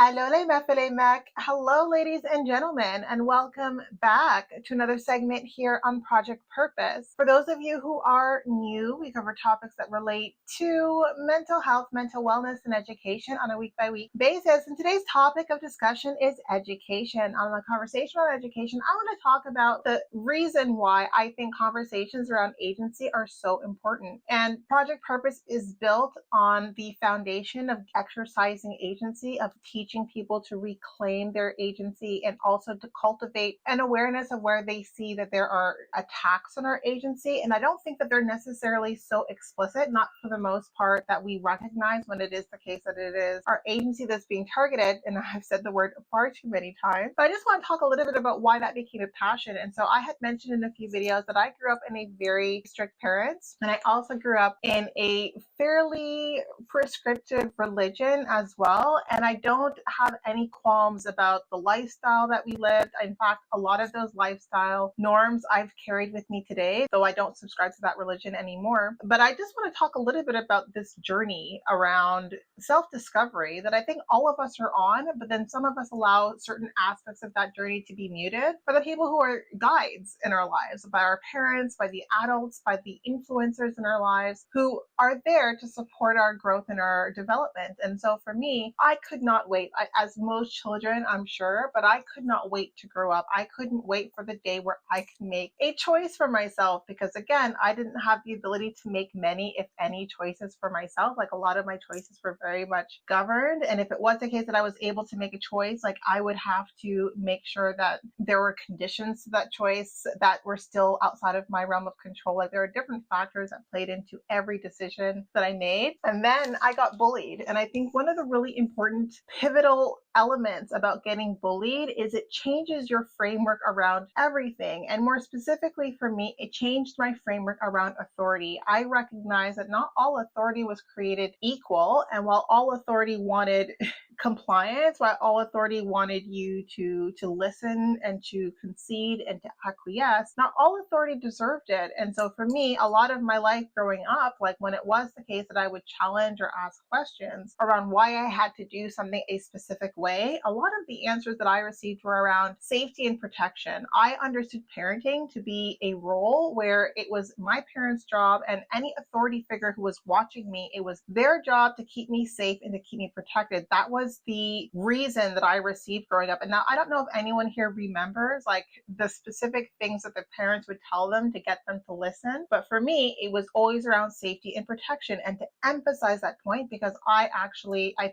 Alole mefele mek. Hello, ladies and gentlemen, and welcome back to another segment here on Project Purpose. For those of you who are new, we cover topics that relate to mental health, mental wellness, and education on a week-by-week basis. And today's topic of discussion is education. On the conversation on education, I want to talk about the reason why I think conversations around agency are so important. And Project Purpose is built on the foundation of exercising agency, of teaching people to reclaim their agency, and also to cultivate an awareness of where they see that there are attacks on our agency. And I don't think that they're necessarily so explicit, not for the most part, that we recognize when it is the case that it is our agency that's being targeted. And I've said the word far too many times, but I just want to talk a little bit about why that became a passion. And so I had mentioned in a few videos that I grew up in a very strict parents, and I also grew up in a fairly prescriptive religion as well. And I don't have any qualms about the lifestyle that we lived. In fact, a lot of those lifestyle norms I've carried with me today, though I don't subscribe to that religion anymore. But I just want to talk a little bit about this journey around self-discovery that I think all of us are on, but then some of us allow certain aspects of that journey to be muted by the people who are guides in our lives, by our parents, by the adults, by the influencers in our lives who are there to support our growth and our development. And so for me, I could not wait. As most children, I'm sure, but I could not wait to grow up. I couldn't wait for the day where I could make a choice for myself, because again, I didn't have the ability to make many, if any, choices for myself. Like, a lot of my choices were very much governed. And if it was the case that I was able to make a choice, like, I would have to make sure that there were conditions to that choice that were still outside of my realm of control. Like, there are different factors that played into every decision that I made. And then I got bullied. And I think one of the really important pivotal elements about getting bullied is it changes your framework around everything. And more specifically for me, it changed my framework around authority. I recognize that not all authority was created equal. And while all authority wanted compliance, while all authority wanted you to listen and to concede and to acquiesce, not all authority deserved it. And so for me, a lot of my life growing up, like when it was the case that I would challenge or ask questions around why I had to do something a specific way, a lot of the answers that I received were around safety and protection. I understood parenting to be a role where it was my parents' job, and any authority figure who was watching me, it was their job to keep me safe and to keep me protected. That was the reason that I received growing up. And now I don't know if anyone here remembers like the specific things that the parents would tell them to get them to listen. But for me, it was always around safety and protection. And to emphasize that point, because I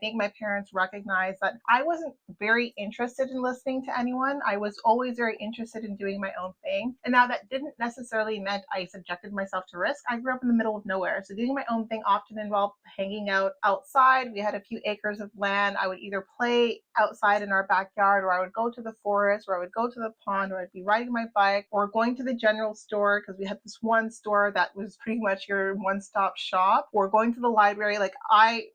think my parents recognized that I wasn't very interested in listening to anyone. I was always very interested in doing my own thing. And now that didn't necessarily mean I subjected myself to risk. I grew up in the middle of nowhere. So doing my own thing often involved hanging out outside. We had a few acres of land. I would either play outside in our backyard, or I would go to the forest, or I would go to the pond, or I'd be riding my bike, or going to the general store, because we had this one store that was pretty much your one-stop shop, or going to the library. Like,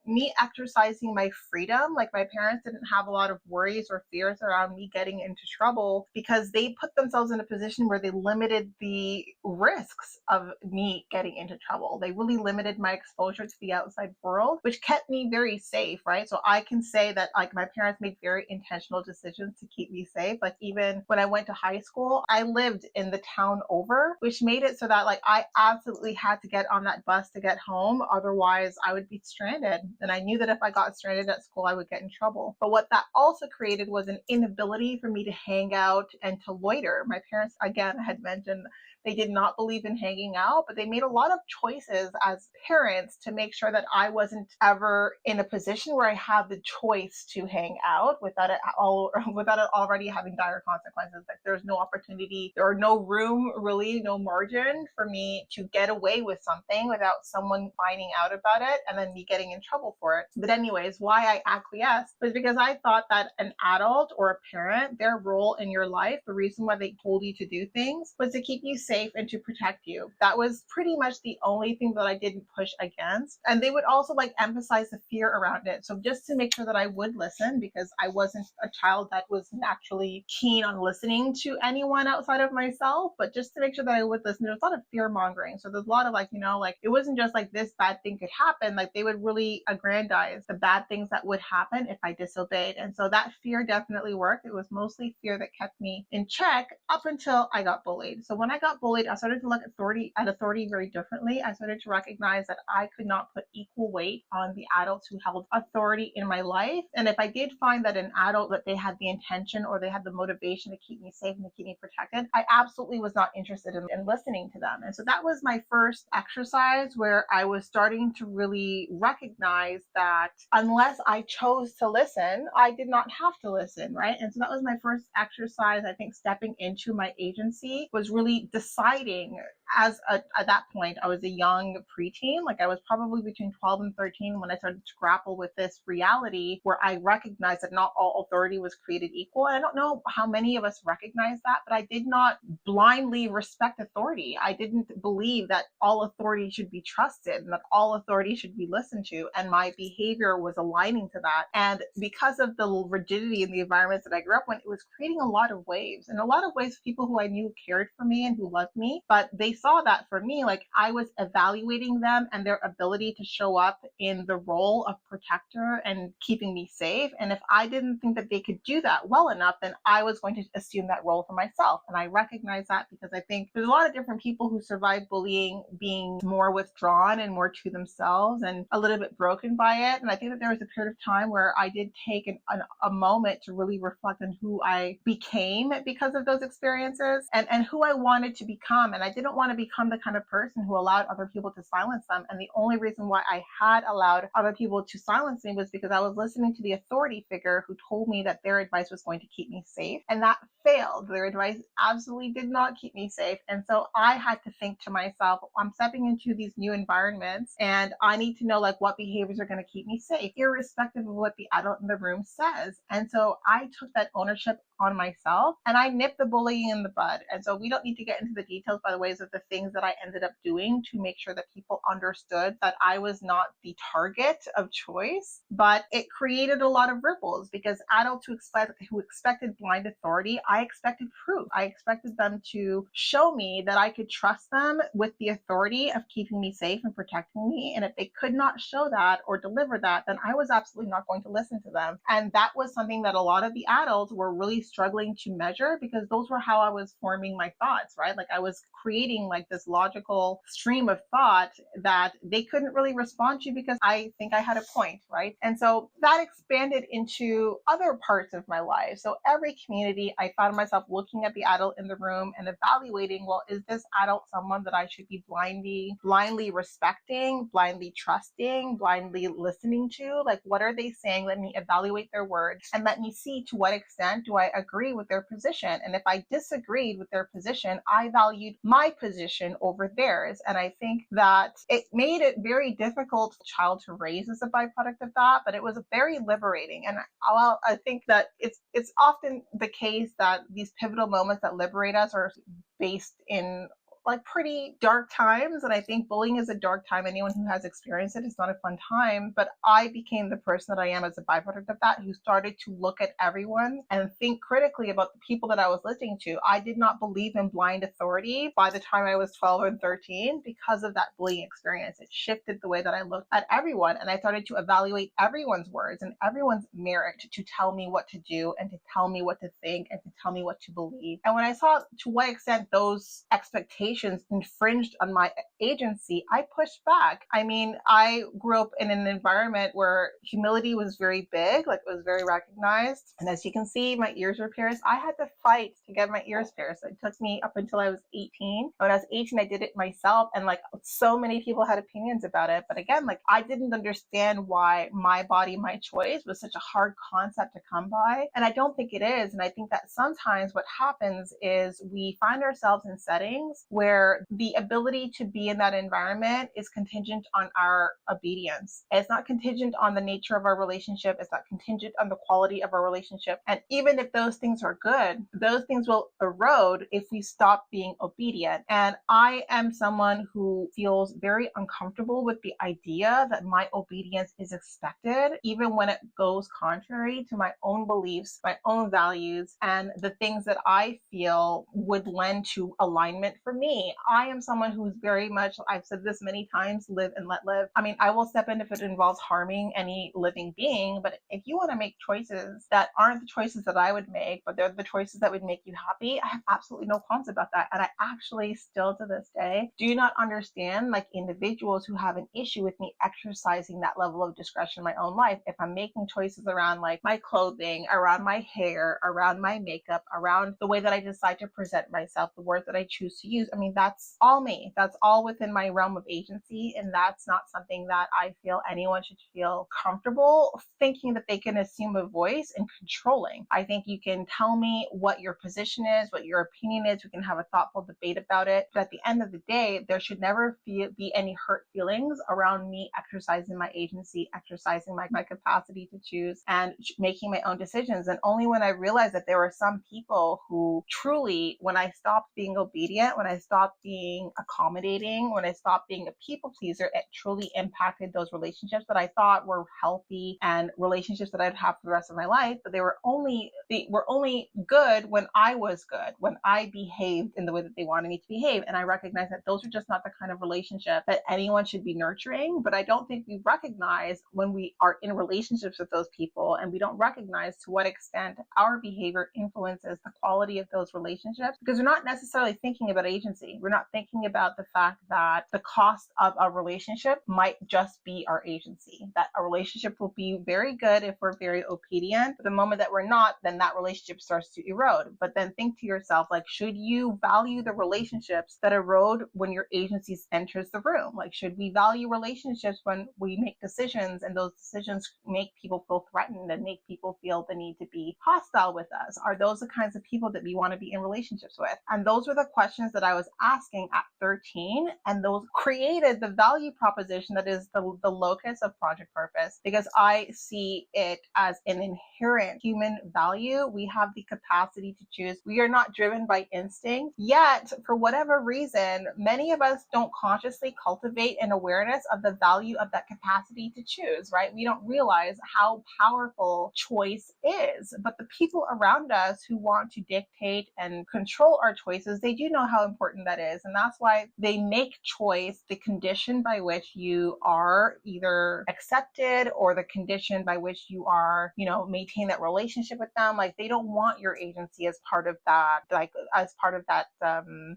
me exercising my freedom, like my parents didn't have a lot of worries or fears around me getting into trouble, because they put themselves in a position where they limited the risks of me getting into trouble. They really limited my exposure to the outside world, which kept me very safe, right? So I can say that like my parents made very intentional decisions to keep me safe. Like, even when I went to high school, I lived in the town over, which made it so that like I absolutely had to get on that bus to get home. Otherwise, I would be stranded. And I knew that if I got stranded at school, I would get in trouble. But what that also created was an inability for me to hang out and to loiter. My parents, again, had mentioned they did not believe in hanging out, but they made a lot of choices as parents to make sure that I wasn't ever in a position where I had the choice to hang out without it already having dire consequences. Like, there's no opportunity, or no room, really, no margin for me to get away with something without someone finding out about it and then me getting in trouble for it. But anyways, why I acquiesced was because I thought that an adult or a parent, their role in your life, the reason why they told you to do things, was to keep you safe and to protect you. That was pretty much the only thing that I didn't push against. And they would also like emphasize the fear around it. So just to make sure that I would listen because I wasn't a child that was naturally keen on listening to anyone outside of myself, but just to make sure that I would listen, there's a lot of fear mongering. So there's a lot of like, like it wasn't just like this bad thing could happen. Like they would really aggrandize the bad things that would happen if I disobeyed. And so that fear definitely worked. It was mostly fear that kept me in check up until I got bullied. So when I got bullied, I started to look at authority very differently. I started to recognize that I could not put equal weight on the adults who held authority in my life. And if I did find that an adult, that they had the intention or they had the motivation to keep me safe and to keep me protected, I absolutely was not interested in listening to them. And so that was my first exercise where I was starting to really recognize that unless I chose to listen, I did not have to listen, right? And so that was my first exercise. I think stepping into my agency was really deciding at that point, I was a young preteen. Like I was probably between 12 and 13 when I started to grapple with this reality where I recognized that not all authority was created equal. And I don't know how many of us recognize that, but I did not blindly respect authority. I didn't believe that all authority should be trusted and that all authority should be listened to. And my behavior was aligning to that. And because of the rigidity in the environments that I grew up in, it was creating a lot of waves. And a lot of waves, people who I knew cared for me and who loved me, but they saw that for me, like I was evaluating them and their ability to show up in the role of protector and keeping me safe. And if I didn't think that they could do that well enough, then I was going to assume that role for myself. And I recognize that because I think there's a lot of different people who survive bullying being more withdrawn and more to themselves and a little bit broken by it. And I think that there was a period of time where I did take a moment to really reflect on who I became because of those experiences and who I wanted to become. And I didn't want to become the kind of person who allowed other people to silence them. And the only reason why I had allowed other people to silence me was because I was listening to the authority figure who told me that their advice was going to keep me safe. And that failed. Their advice absolutely did not keep me safe. And so I had to think to myself, I'm stepping into these new environments and I need to know like what behaviors are going to keep me safe, irrespective of what the adult in the room says. And so I took that ownership on myself and I nipped the bullying in the bud. And so we don't need to get into the details, by the ways of the things that I ended up doing to make sure that people understood that I was not the target of choice, but it created a lot of ripples because adults who expected blind authority, I expected proof. I expected them to show me that I could trust them with the authority of keeping me safe and protecting me. And if they could not show that or deliver that, then I was absolutely not going to listen to them. And that was something that a lot of the adults were really struggling to measure because those were how I was forming my thoughts, right? Like I was creating like this logical stream of thought that they couldn't really respond to because I think I had a point, right? And so that expanded into other parts of my life. So every community, I found myself looking at the adult in the room and evaluating, well, is this adult someone that I should be blindly respecting, blindly trusting, blindly listening to? Like, what are they saying? Let me evaluate their words and let me see to what extent do I agree with their position. And if I disagreed with their position, I valued my position over theirs. And I think that it made it very difficult for a child to raise as a byproduct of that, but it was very liberating. And while I think that it's often the case that these pivotal moments that liberate us are based in like pretty dark times. And I think bullying is a dark time. Anyone who has experienced it, it's not a fun time. But I became the person that I am as a byproduct of that, who started to look at everyone and think critically about the people that I was listening to. I did not believe in blind authority by the time I was 12 or 13 because of that bullying experience. It shifted the way that I looked at everyone. And I started to evaluate everyone's words and everyone's merit to tell me what to do and to tell me what to think and to tell me what to believe. And when I saw to what extent those expectations infringed on my agency, I pushed back. I mean, I grew up in an environment where humility was very big, like it was very recognized. And as you can see, my ears were pierced. I had to fight to get my ears pierced. It took me up until I was 18. When I was 18, I did it myself. And like so many people had opinions about it. But again, like I didn't understand why my body, my choice was such a hard concept to come by. And I don't think it is. And I think that sometimes what happens is we find ourselves in settings where where the ability to be in that environment is contingent on our obedience. It's not contingent on the nature of our relationship. It's not contingent on the quality of our relationship. And even if those things are good, those things will erode if we stop being obedient. And I am someone who feels very uncomfortable with the idea that my obedience is expected, even when it goes contrary to my own beliefs, my own values, and the things that I feel would lend to alignment for me. I am someone who's very much, I've said this many times, live and let live. I mean, I will step in if it involves harming any living being, but if you want to make choices that aren't the choices that I would make, but they're the choices that would make you happy, I have absolutely no qualms about that. And I actually still to this day do not understand like individuals who have an issue with me exercising that level of discretion in my own life. If I'm making choices around like my clothing, around my hair, around my makeup, around the way that I decide to present myself, the words that I choose to use, I mean, that's all me. That's all within my realm of agency. And that's not something that I feel anyone should feel comfortable thinking that they can assume a voice in controlling. I think you can tell me what your position is, what your opinion is. We can have a thoughtful debate about it. But at the end of the day, there should never be any hurt feelings around me exercising my agency, exercising my capacity to choose and making my own decisions. And only when I realized that there were some people who truly, when I stopped being obedient, when I stopped being accommodating, when I stopped being a people pleaser, it truly impacted those relationships that I thought were healthy and relationships that I'd have for the rest of my life. But they were only good when I was good, when I behaved in the way that they wanted me to behave. And I recognize that those are just not the kind of relationship that anyone should be nurturing. But I don't think we recognize when we are in relationships with those people, and we don't recognize to what extent our behavior influences the quality of those relationships, because we're not necessarily thinking about agency. We're not thinking about the fact that the cost of a relationship might just be our agency, that a relationship will be very good if we're very obedient. But the moment that we're not, then that relationship starts to erode. But then think to yourself, like, should you value the relationships that erode when your agency enters the room? Like, should we value relationships when we make decisions and those decisions make people feel threatened and make people feel the need to be hostile with us? Are those the kinds of people that we want to be in relationships with? And those were the questions that I was asking at 13, and those created the value proposition that is the locus of Project Purpose, because I see it as an inherent human value. We have the capacity to choose. We are not driven by instinct, yet for whatever reason, many of us don't consciously cultivate an awareness of the value of that capacity to choose, right? We don't realize how powerful choice is. But the people around us who want to dictate and control our choices, they do know how important that is. And that's why they make choice the condition by which you are either accepted or the condition by which you are, maintain that relationship with them. Like, they don't want your agency as part of that,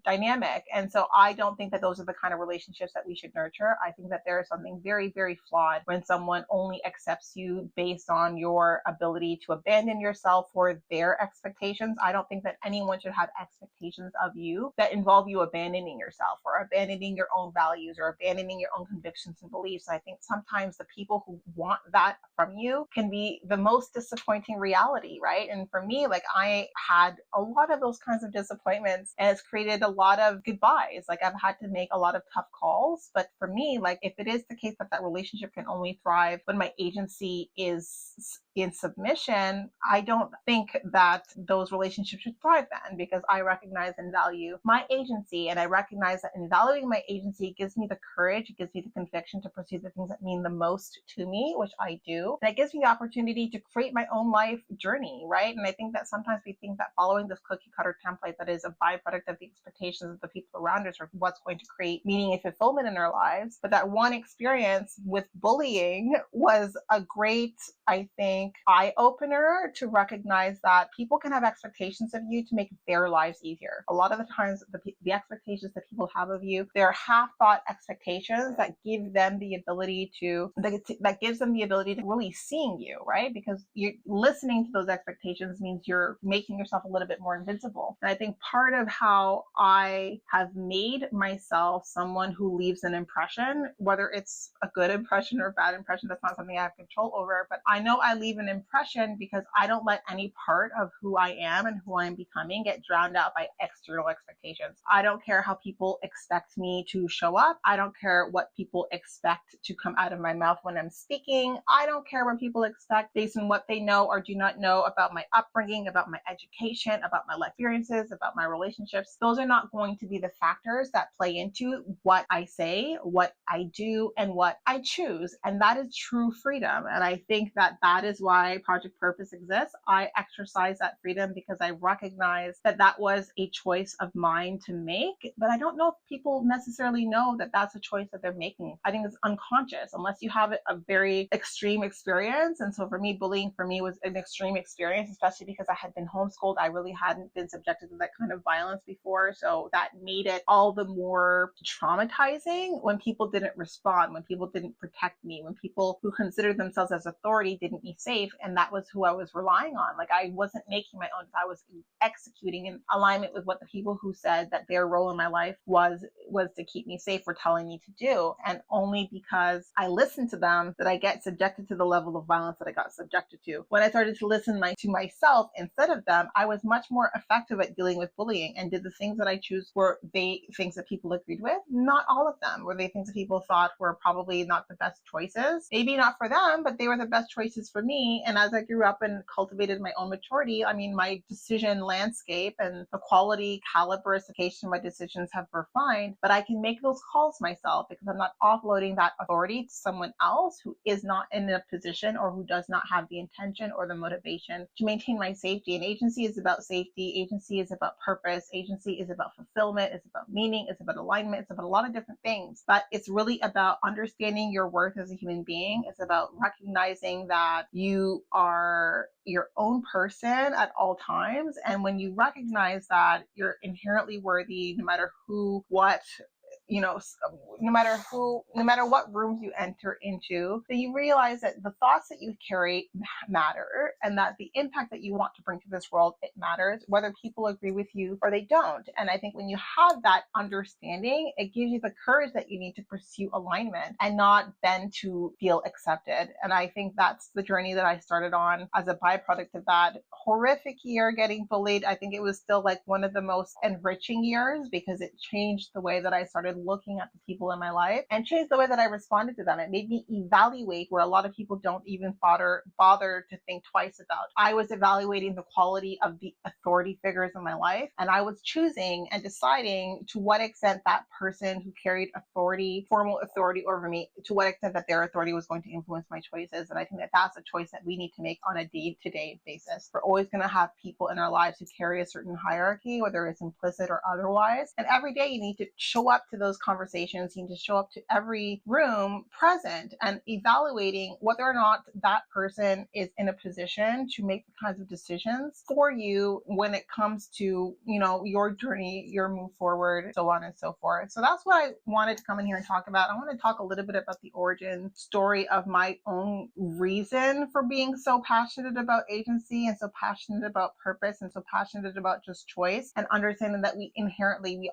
dynamic. And so I don't think that those are the kind of relationships that we should nurture. I think that there is something very, very flawed when someone only accepts you based on your ability to abandon yourself for their expectations. I don't think that anyone should have expectations of you that involve you abandoning yourself or abandoning your own values or abandoning your own convictions and beliefs. I think sometimes the people who want that from you can be the most disappointing reality, right? And for me, like, I had a lot of those kinds of disappointments, and it's created a lot of goodbyes. Like, I've had to make a lot of tough calls. But for me, like, if it is the case that that relationship can only thrive when my agency is in submission, I don't think that those relationships should thrive then, because I recognize and value my agency. And I recognize that in valuing my agency, it gives me the courage, it gives me the conviction to pursue the things that mean the most to me, which I do. And it gives me the opportunity to create my own life journey, right? And I think that sometimes we think that following this cookie cutter template that is a byproduct of the expectations of the people around us or what's going to create meaning and fulfillment in our lives. But that one experience with bullying was a great, I think, eye opener to recognize that people can have expectations of you to make their lives easier. A lot of the times, the expectations that people have of you, they're half-thought expectations that give them the ability to really seeing you, right? Because you're listening to those expectations means you're making yourself a little bit more invincible. And I think part of how I have made myself someone who leaves an impression, whether it's a good impression or a bad impression, that's not something I have control over, but I know I leave leave an impression because I don't let any part of who I am and who I'm becoming get drowned out by external expectations. I don't care how people expect me to show up. I don't care what people expect to come out of my mouth when I'm speaking. I don't care what people expect based on what they know or do not know about my upbringing, about my education, about my life experiences, about my relationships. Those are not going to be the factors that play into what I say, what I do, and what I choose. And that is true freedom. And I think that that is why Project Purpose exists. I exercise that freedom because I recognize that that was a choice of mine to make, but I don't know if people necessarily know that that's a choice that they're making. I think it's unconscious unless you have a very extreme experience. And so for me, bullying for me was an extreme experience, especially because I had been homeschooled. I really hadn't been subjected to that kind of violence before. So that made it all the more traumatizing when people didn't respond, when people didn't protect me, when people who considered themselves as authority didn't be safe. And that was who I was relying on. Like I wasn't making my own, I was executing in alignment with what the people who said that their role in my life was to keep me safe were telling me to do. And only because I listened to them did I get subjected to the level of violence that I got subjected to. When I started to listen to myself instead of them, I was much more effective at dealing with bullying and did the things that I choose. Were they things that people agreed with? Not all of them. Were they things that people thought were probably not the best choices? Maybe not for them, but they were the best choices for me. And as I grew up and cultivated my own maturity, I mean, my decision landscape and the quality calibration of my decisions have refined, but I can make those calls myself because I'm not offloading that authority to someone else who is not in a position or who does not have the intention or the motivation to maintain my safety. And agency is about safety. Agency is about purpose. Agency is about fulfillment. It's about meaning. It's about alignment. It's about a lot of different things, but it's really about understanding your worth as a human being. It's about recognizing that you are your own person at all times. And when you recognize that you're inherently worthy, no matter who, what, no matter what rooms you enter into, then you realize that the thoughts that you carry matter and that the impact that you want to bring to this world, it matters, whether people agree with you or they don't. And I think when you have that understanding, it gives you the courage that you need to pursue alignment and not bend to feel accepted. And I think that's the journey that I started on as a byproduct of that horrific year getting bullied. I think it was still like one of the most enriching years because it changed the way that I started looking at the people in my life and changed the way that I responded to them. It made me evaluate where a lot of people don't even bother to think twice about. I was evaluating the quality of the authority figures in my life, and I was choosing and deciding to what extent that person who carried authority, formal authority over me, to what extent that their authority was going to influence my choices. And I think that that's a choice that we need to make on a day-to-day basis. We're always going to have people in our lives who carry a certain hierarchy, whether it's implicit or otherwise. And every day you need to show up to those conversations. You need to show up to every room present and evaluating whether or not that person is in a position to make the kinds of decisions for you when it comes to, your journey, your move forward, so on and so forth. So that's what I wanted to come in here and talk about. I want to talk a little bit about the origin story of my own reason for being so passionate about agency and so passionate about purpose and so passionate about just choice and understanding that we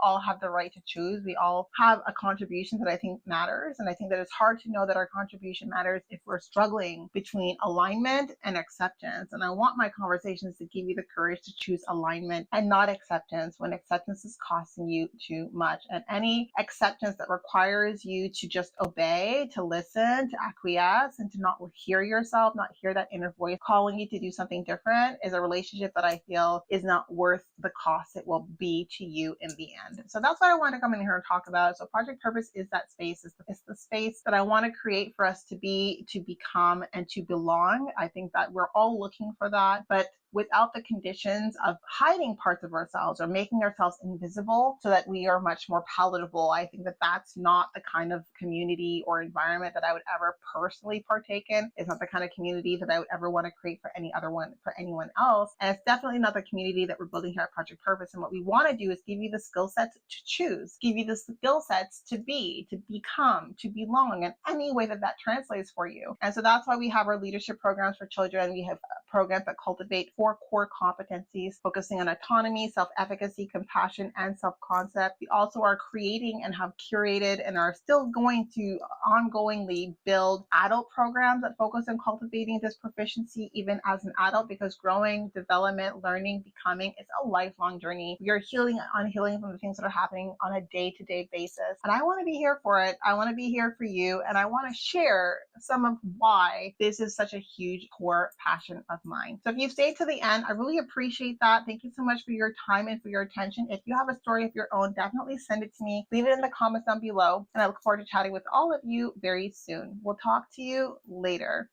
all have the right to choose. We all have a contribution that I think matters. And I think that it's hard to know that our contribution matters if we're struggling between alignment and acceptance. And I want my conversations to give you the courage to choose alignment and not acceptance when acceptance is costing you too much. And any acceptance that requires you to just obey, to listen, to acquiesce, and to not hear yourself, not hear that inner voice calling you to do something different is a relationship that I feel is not worth the cost it will be to you in the end. So that's what I want to come in here and talk about. So Project Purpose is that space. It's the space that I want to create for us to be, to become, and to belong. I think that we're all looking for that, but without the conditions of hiding parts of ourselves or making ourselves invisible so that we are much more palatable. I think that that's not the kind of community or environment that I would ever personally partake in. It's not the kind of community that I would ever want to create for anyone else. And it's definitely not the community that we're building here at Project Purpose. And what we want to do is give you the skill sets to choose, give you the skill sets to be, to become, to belong in any way that translates for you. And so that's why we have our leadership programs for children. We have programs that cultivate 4 core competencies focusing on autonomy, self-efficacy, compassion, and self-concept. We also are creating and have curated and are still going to ongoingly build adult programs that focus on cultivating this proficiency even as an adult, because growing, development, learning, becoming is a lifelong journey. We are healing and unhealing from the things that are happening on a day-to-day basis. And I want to be here for it. I want to be here for you. And I want to share some of why this is such a huge core passion of mine. So if you've stayed to the end, I really appreciate that. Thank you so much for your time and for your attention. If you have a story of your own, definitely send it to me. Leave it in the comments down below. And I look forward to chatting with all of you very soon. We'll talk to you later.